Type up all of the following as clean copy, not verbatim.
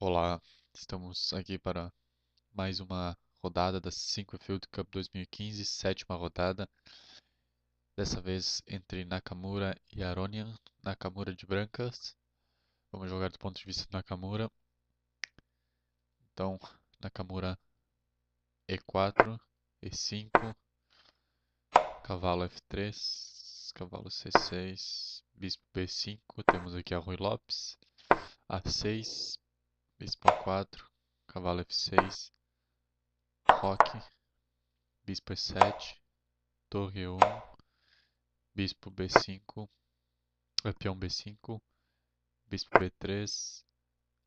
Olá, estamos aqui para mais uma rodada da Cinquefield Cup 2015, sétima rodada, dessa vez entre Nakamura e Aronian, Nakamura de brancas. Vamos jogar do ponto de vista de Nakamura. Então, Nakamura E4, E5, cavalo F3, cavalo C6, bispo B5, temos aqui a Rui Lopes, A6, bispo A4, cavalo F6, roque, bispo E7, torre E1, bispo B5, peão B5, bispo B3,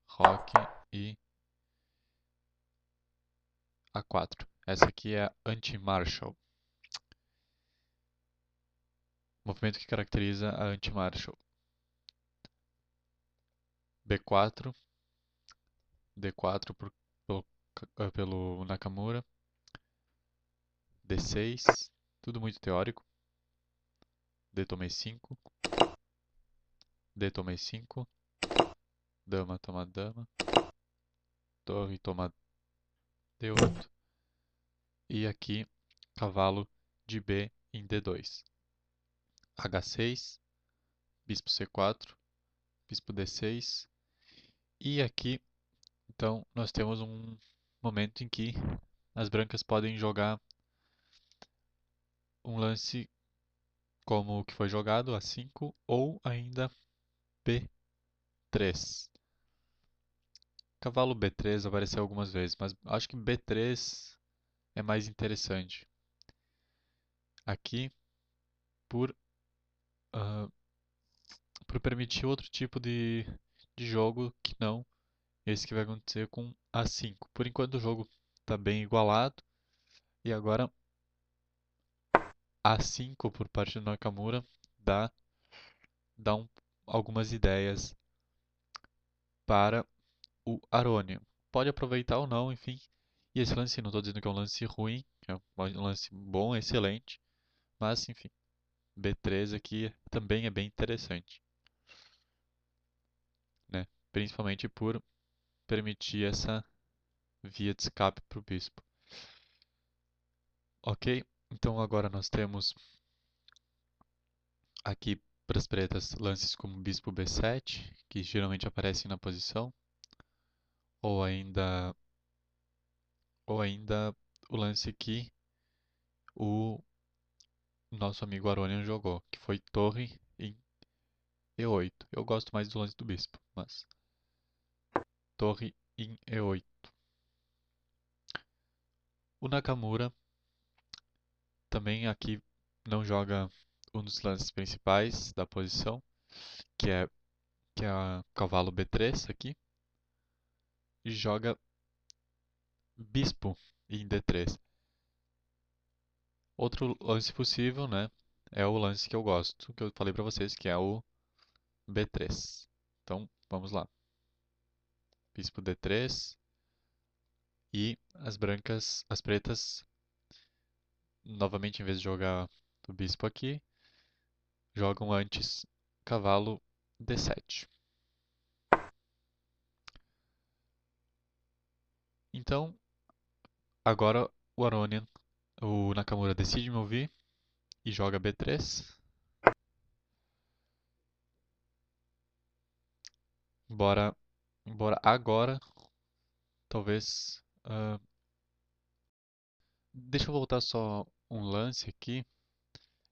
roque e A4. Essa aqui é a anti-marshall, movimento que caracteriza a anti-marshall. B4, D4 pelo Nakamura, D6, tudo muito teórico. D tomei 5, D tomei 5, dama toma dama, torre toma D8 e aqui cavalo de B em D2. H6, bispo C4, bispo D6 e aqui então nós temos um momento em que as brancas podem jogar um lance como o que foi jogado, A5 ou ainda B3. Cavalo B3 apareceu algumas vezes, mas acho que B3 é mais interessante. Aqui, por, ah, por permitir outro tipo de jogo que não esse que vai acontecer com A5. Por enquanto o jogo está bem igualado. E agora A5 por parte do Nakamura dá, dá algumas ideias para o Aronian. Pode aproveitar ou não, enfim. E esse lance, não estou dizendo que é um lance ruim, é um lance bom, excelente. Mas, enfim, B3 aqui também é bem interessante, né? Principalmente por permitir essa via de escape para o bispo. Ok, então agora nós temos aqui para as pretas lances como bispo B7, que geralmente aparecem na posição, ou ainda, ou ainda o lance que o nosso amigo Aronian jogou, que foi torre em E8. Eu gosto mais do lance do bispo, mas torre em E8. O Nakamura também aqui não joga um dos lances principais da posição, que é, que é a cavalo B3 aqui, e joga bispo em D3. Outro lance possível, né, é o lance que eu gosto, que eu falei para vocês, que é o B3. Então, vamos lá. Bispo D3 e as pretas, novamente em vez de jogar o bispo aqui, jogam antes cavalo D7. Então, agora o Aronian, o Nakamura decide me ouvir e joga B3. Embora, embora agora, talvez. Deixa eu voltar só um lance aqui,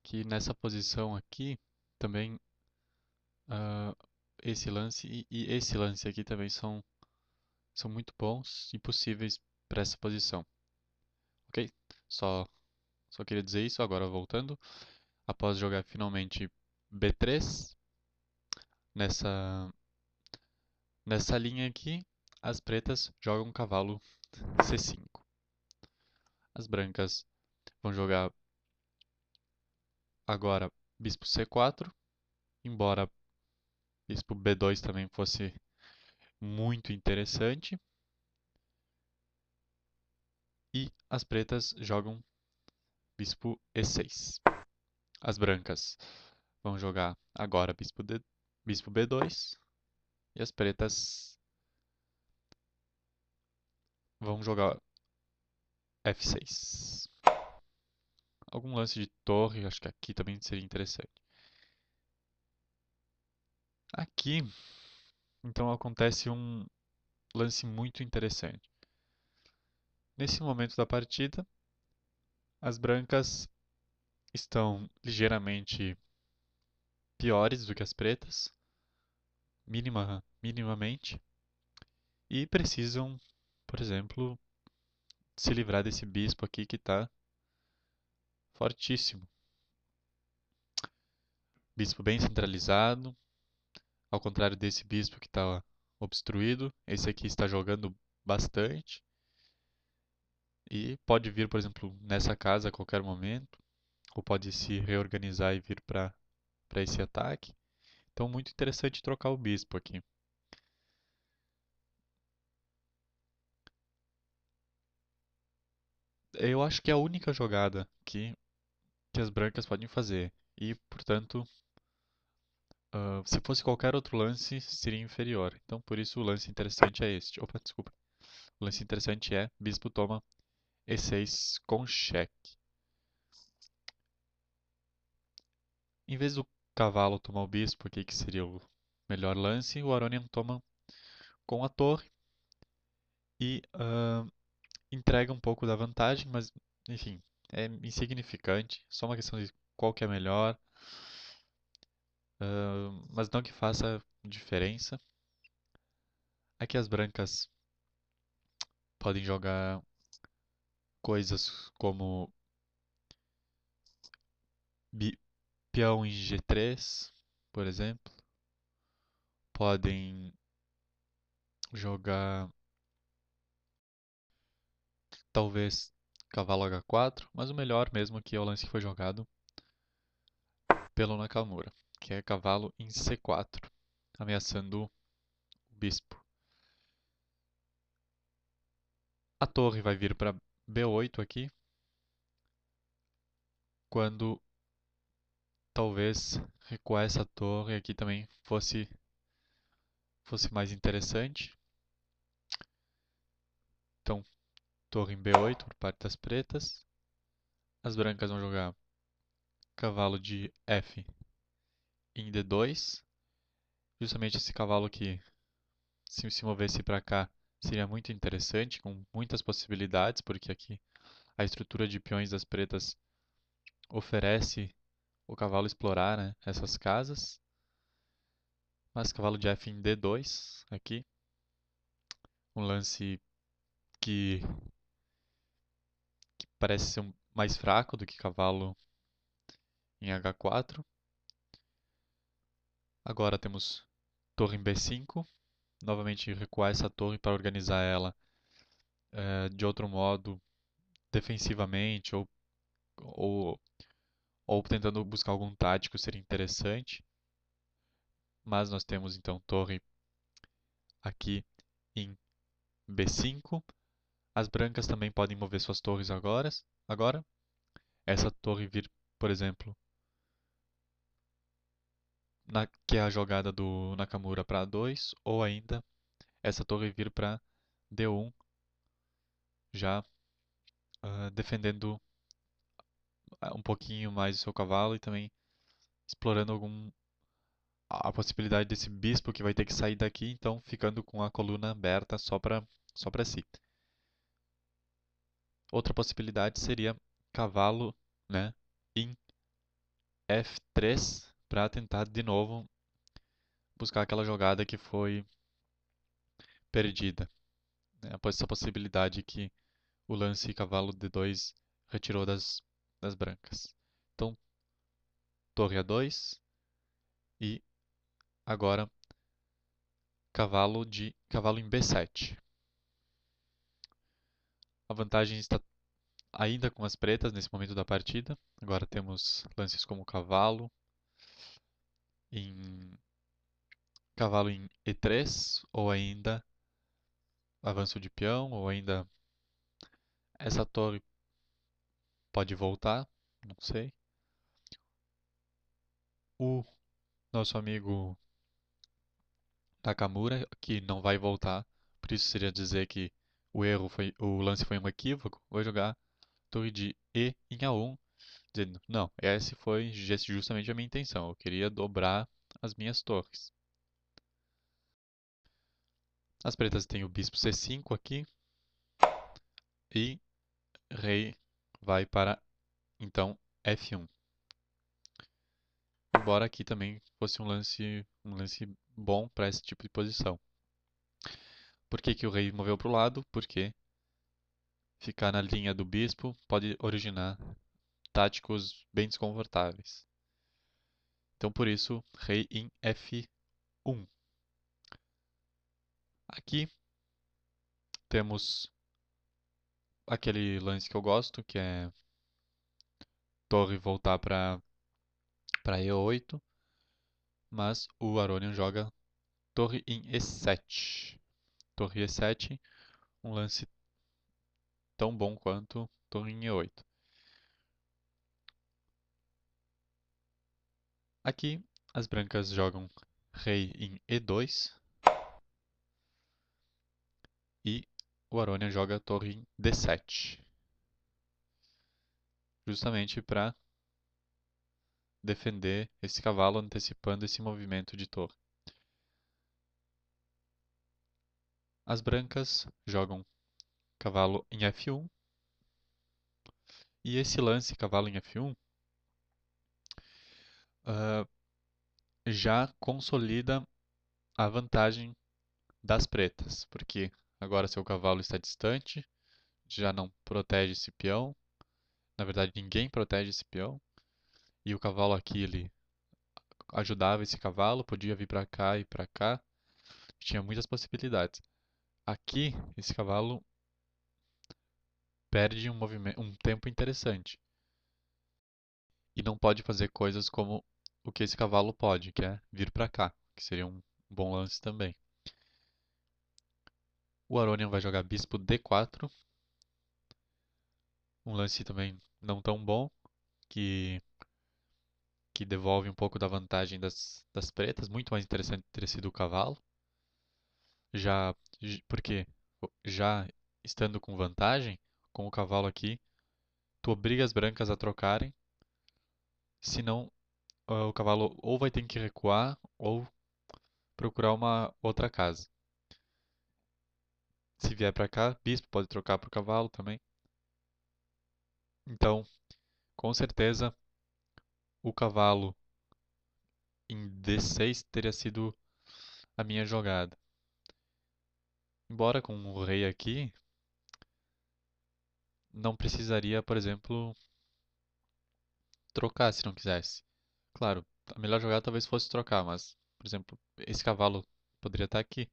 que nessa posição aqui também ah, esse lance e esse lance aqui também são muito bons e possíveis para essa posição. Ok? Só, só queria dizer isso. Agora voltando, após jogar finalmente B3 nessa nessa linha aqui, as pretas jogam cavalo C5. As brancas vão jogar agora bispo C4, embora bispo B2 também fosse muito interessante. E as pretas jogam bispo E6. As brancas vão jogar agora bispo B2 e as pretas vamos jogar F6. Algum lance de torre, acho que aqui também seria interessante. Aqui, então, acontece um lance muito interessante. Nesse momento da partida, as brancas estão ligeiramente piores do que as pretas, minimamente, e precisam, por exemplo, se livrar desse bispo aqui que está fortíssimo. Bispo bem centralizado, ao contrário desse bispo que está obstruído, esse aqui está jogando bastante e pode vir, por exemplo, nessa casa a qualquer momento, ou pode se reorganizar e vir para esse ataque. Então, muito interessante trocar o bispo aqui. Eu acho que é a única jogada que as brancas podem fazer. E, portanto, se fosse qualquer outro lance, seria inferior. Então, por isso, o lance interessante é este. Opa, desculpa. O lance interessante é bispo toma E6 com cheque. Em vez do cavalo tomar o bispo aqui, que seria o melhor lance, o Aronian toma com a torre e entrega um pouco da vantagem, mas enfim, é insignificante. Só uma questão de qual que é melhor, mas não que faça diferença. Aqui as brancas podem jogar coisas como peão em G3, por exemplo. Podem jogar talvez cavalo H4, mas o melhor mesmo aqui é o lance que foi jogado pelo Nakamura, que é cavalo em C4, ameaçando o bispo. A torre vai vir para B8 aqui, quando talvez recuar essa torre aqui também fosse mais interessante. Então, torre em B8 por parte das pretas. As brancas vão jogar cavalo de F em D2. Justamente esse cavalo que, se movesse para cá, seria muito interessante, com muitas possibilidades, porque aqui a estrutura de peões das pretas oferece o cavalo explorar, né, essas casas. Mas cavalo de F em D2 aqui. Um lance que, que parece ser mais fraco do que cavalo em H4. Agora temos torre em B5. Novamente recuar essa torre para organizar ela de outro modo, defensivamente ou, ou tentando buscar algum tático seria interessante. Mas nós temos então torre aqui em B5. As brancas também podem mover suas torres agora. Essa torre vir, por exemplo, que é a jogada do Nakamura para A2, ou ainda essa torre vir para D1, já defendendo um pouquinho mais o seu cavalo e também explorando a possibilidade desse bispo que vai ter que sair daqui, então ficando com a coluna aberta só para si. Outra possibilidade seria cavalo, né, em F3 para tentar de novo buscar aquela jogada que foi perdida. Né? Após essa possibilidade que o lance cavalo D2 retirou das brancas. Então, torre A2 e agora cavalo em B7. A vantagem está ainda com as pretas nesse momento da partida. Agora temos lances como em cavalo em E3 ou ainda avanço de peão ou ainda essa torre pode voltar, não sei. O nosso amigo Nakamura, que não vai voltar, por isso seria dizer que o lance foi um equívoco, vou jogar torre de E em A1, dizendo, não, essa foi justamente a minha intenção, eu queria dobrar as minhas torres. As pretas têm o bispo C5 aqui, e rei vai para, então, F1. Embora aqui também fosse um lance bom para esse tipo de posição. Por que que o rei moveu para o lado? Porque ficar na linha do bispo pode originar táticos bem desconfortáveis. Então, por isso, rei em F1. Aqui temos aquele lance que eu gosto, que é torre voltar para E8, mas o Aronian joga torre em E7. Torre E7, um lance tão bom quanto torre em E8. Aqui as brancas jogam rei em E2 e o Aronian joga torre em D7, justamente para defender esse cavalo antecipando esse movimento de torre. As brancas jogam cavalo em F1 e esse lance cavalo em F1 uh, já consolida a vantagem das pretas, porque agora seu cavalo está distante, já não protege esse peão, na verdade ninguém protege esse peão, e o cavalo aqui ele ajudava esse cavalo, podia vir para cá e para cá, tinha muitas possibilidades. Aqui esse cavalo perde um tempo interessante e não pode fazer coisas como o que esse cavalo pode, que é vir para cá, que seria um bom lance também. O Aronian vai jogar bispo D4, um lance também não tão bom, que, que devolve um pouco da vantagem das pretas, muito mais interessante ter sido o cavalo. Já, porque já estando com vantagem, com o cavalo aqui, tu obriga as brancas a trocarem, senão o cavalo ou vai ter que recuar ou procurar uma outra casa. Se vier para cá, bispo pode trocar por cavalo também. Então, com certeza, o cavalo em D6 teria sido a minha jogada. Embora com o rei aqui, não precisaria, por exemplo, trocar se não quisesse. Claro, a melhor jogada talvez fosse trocar, mas, por exemplo, esse cavalo poderia estar aqui,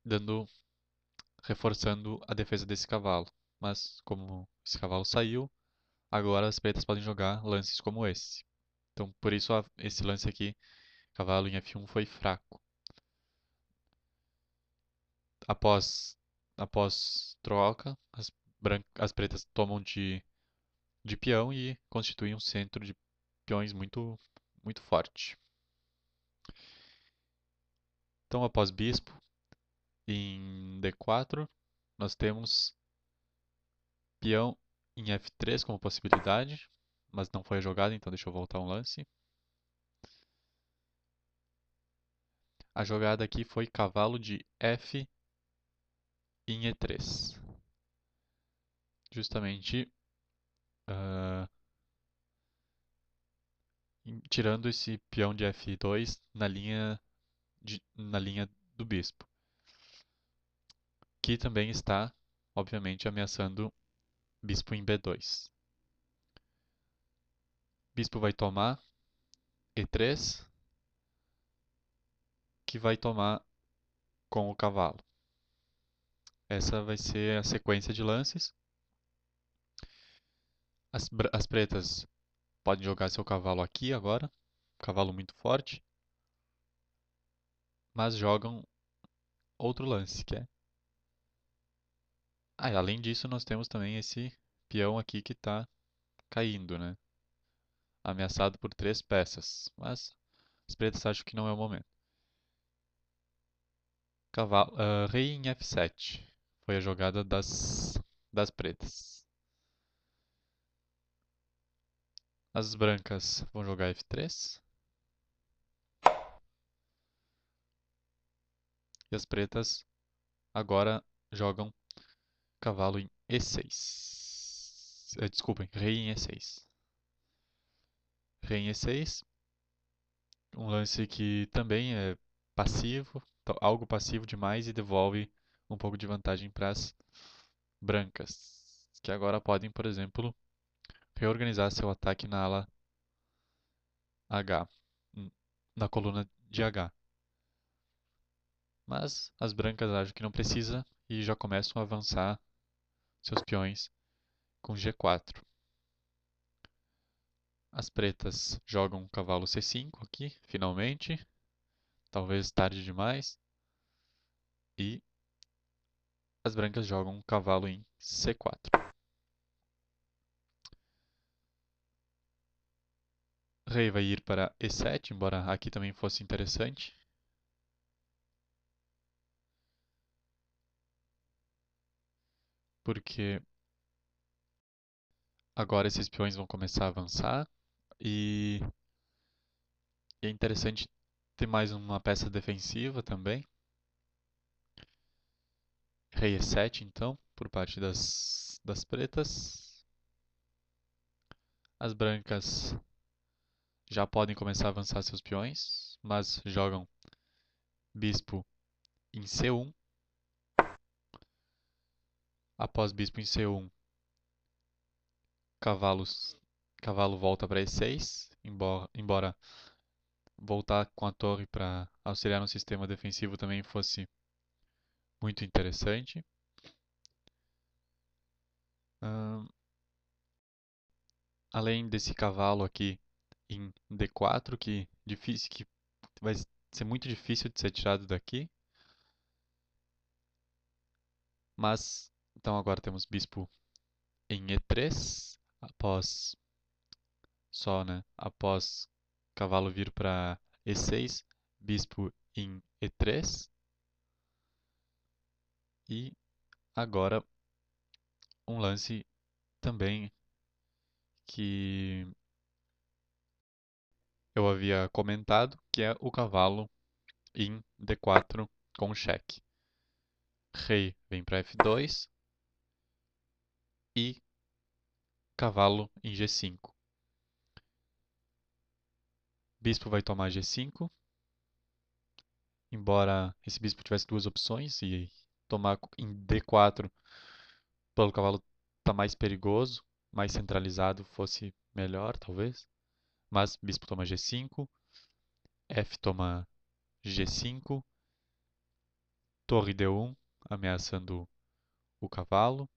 dando, reforçando a defesa desse cavalo. Mas como esse cavalo saiu, agora as pretas podem jogar lances como esse. Então, por isso esse lance aqui, cavalo em F1, foi fraco. Após, após troca, as pretas tomam de peão e constituem um centro de peões muito forte. Então, após bispo, em D4, nós temos peão em F3 como possibilidade, mas não foi jogado, então deixa eu voltar um lance. A jogada aqui foi cavalo de F em E3. Justamente uh, tirando esse peão de F2 na linha do bispo, que também está, obviamente, ameaçando bispo em B2. Bispo vai tomar E3, que vai tomar com o cavalo. Essa vai ser a sequência de lances. As pretas podem jogar seu cavalo aqui agora, cavalo muito forte, mas jogam outro lance, que é... e além disso, nós temos também esse peão aqui que está caindo, né? Ameaçado por 3 peças, mas as pretas acham que não é o momento. Rei em F7. Foi a jogada das pretas. As brancas vão jogar F3. E as pretas agora jogam cavalo em E6. Desculpem, rei em E6. Rei em E6. Um lance que também é passivo, algo passivo demais e devolve um pouco de vantagem para as brancas, que agora podem, por exemplo, reorganizar seu ataque na ala H, na coluna de H. Mas as brancas acham que não precisa e já começam a avançar seus peões com G4. As pretas jogam cavalo C5 aqui, finalmente, talvez tarde demais, e as brancas jogam cavalo em C4. Rei vai ir para E7, embora aqui também fosse interessante. Porque agora esses peões vão começar a avançar e é interessante ter mais uma peça defensiva também. Rei E7, então, por parte das pretas. As brancas já podem começar a avançar seus peões, mas jogam bispo em C1. Após bispo em C1, cavalo volta para E6, embora voltar com a torre para auxiliar no sistema defensivo também fosse muito interessante. Além desse cavalo aqui em D4, que vai ser muito difícil de ser tirado daqui. Mas, então agora temos bispo em E3, após cavalo vir para E6, bispo em E3. E agora um lance também que eu havia comentado, que é o cavalo em D4 com cheque. Rei vem para F2 e cavalo em G5. Bispo vai tomar G5, embora esse bispo tivesse duas opções e tomar em D4 pelo cavalo tá mais perigoso, mais centralizado fosse melhor, talvez. Mas bispo toma G5, F toma G5, torre D1, ameaçando o cavalo.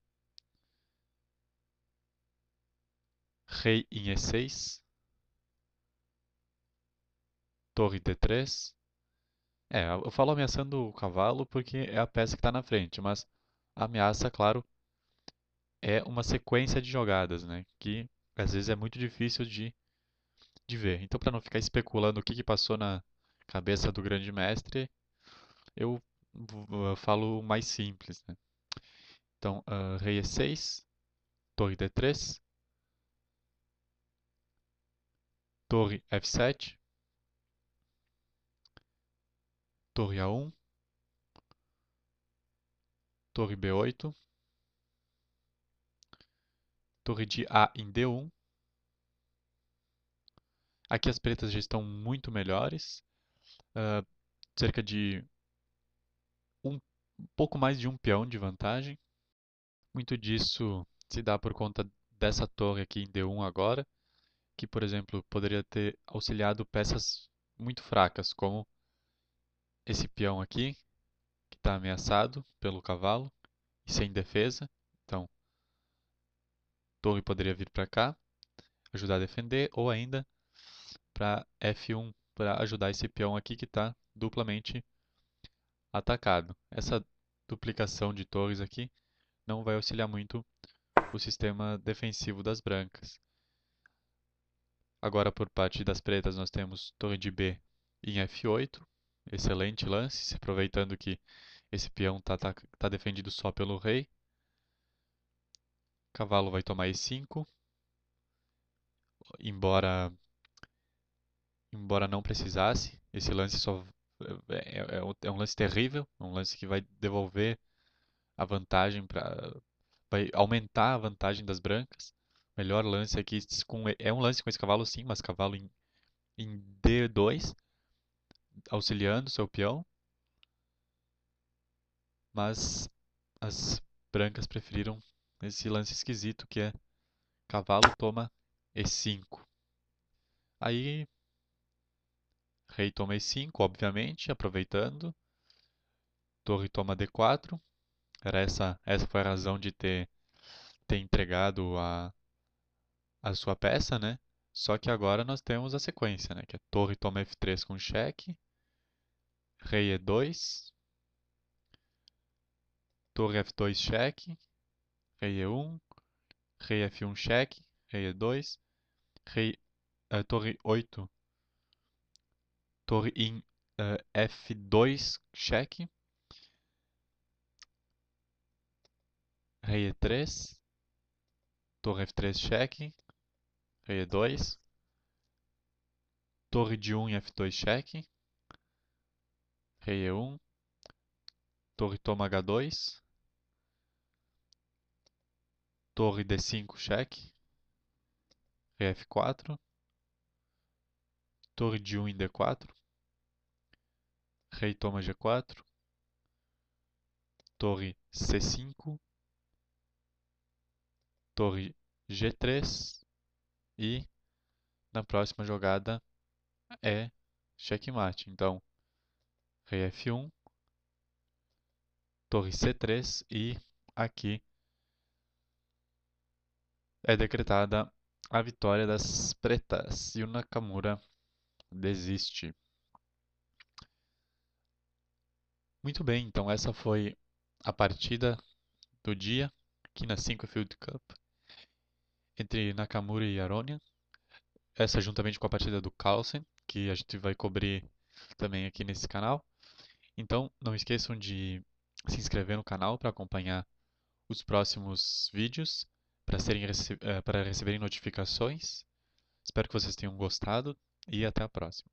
Rei em E6, torre D3. Eu falo ameaçando o cavalo porque é a peça que está na frente, mas a ameaça, claro, é uma sequência de jogadas, né? Que às vezes é muito difícil de ver. Então, para não ficar especulando o que passou na cabeça do grande mestre, eu falo o mais simples, né? Então, rei E6, torre D3, torre F7, torre A1, torre B8, torre de A em D1. Aqui as pretas já estão muito melhores, uh, cerca de um pouco mais de um peão de vantagem. Muito disso se dá por conta dessa torre aqui em D1 agora, que, por exemplo, poderia ter auxiliado peças muito fracas, como esse peão aqui, que está ameaçado pelo cavalo e sem defesa. Então, a torre poderia vir para cá, ajudar a defender, ou ainda para F1, para ajudar esse peão aqui que está duplamente atacado. Essa duplicação de torres aqui não vai auxiliar muito o sistema defensivo das brancas. Agora, por parte das pretas, nós temos torre de B em F8. Excelente lance, aproveitando que Esse peão tá defendido só pelo rei. Cavalo vai tomar E5, embora, embora não precisasse. Esse lance só é um lance terrível, um lance que vai devolver a vantagem para, vai aumentar a vantagem das brancas. Melhor lance aqui é um lance com esse cavalo sim, mas cavalo em D2, auxiliando seu peão, mas as brancas preferiram esse lance esquisito que é cavalo toma E5. Aí rei toma E5, obviamente, aproveitando. Torre toma D4. Essa foi a razão de ter entregado a sua peça, né? Só que agora nós temos a sequência, né? Que é torre toma F3 com cheque, rei E2, torre F2 cheque, rei E1, rei F1 cheque, rei E2, torre 8, torre em F2 cheque, rei E3, torre F3 cheque, rei E2, torre de 1 em F2 cheque, rei E1, torre toma H2, torre D5 cheque, rei F4, torre de 1 em D4, rei toma G4, torre C5, torre G3 e na próxima jogada é checkmate. Então, rei F1, torre C3 e aqui é decretada a vitória das pretas e o Nakamura desiste. Muito bem, então essa foi a partida do dia aqui na 5 Field Cup entre Nakamura e Aronian. Essa juntamente com a partida do Carlsen, que a gente vai cobrir também aqui nesse canal. Então, não esqueçam de se inscrever no canal para acompanhar os próximos vídeos, para receberem notificações. Espero que vocês tenham gostado e até a próxima.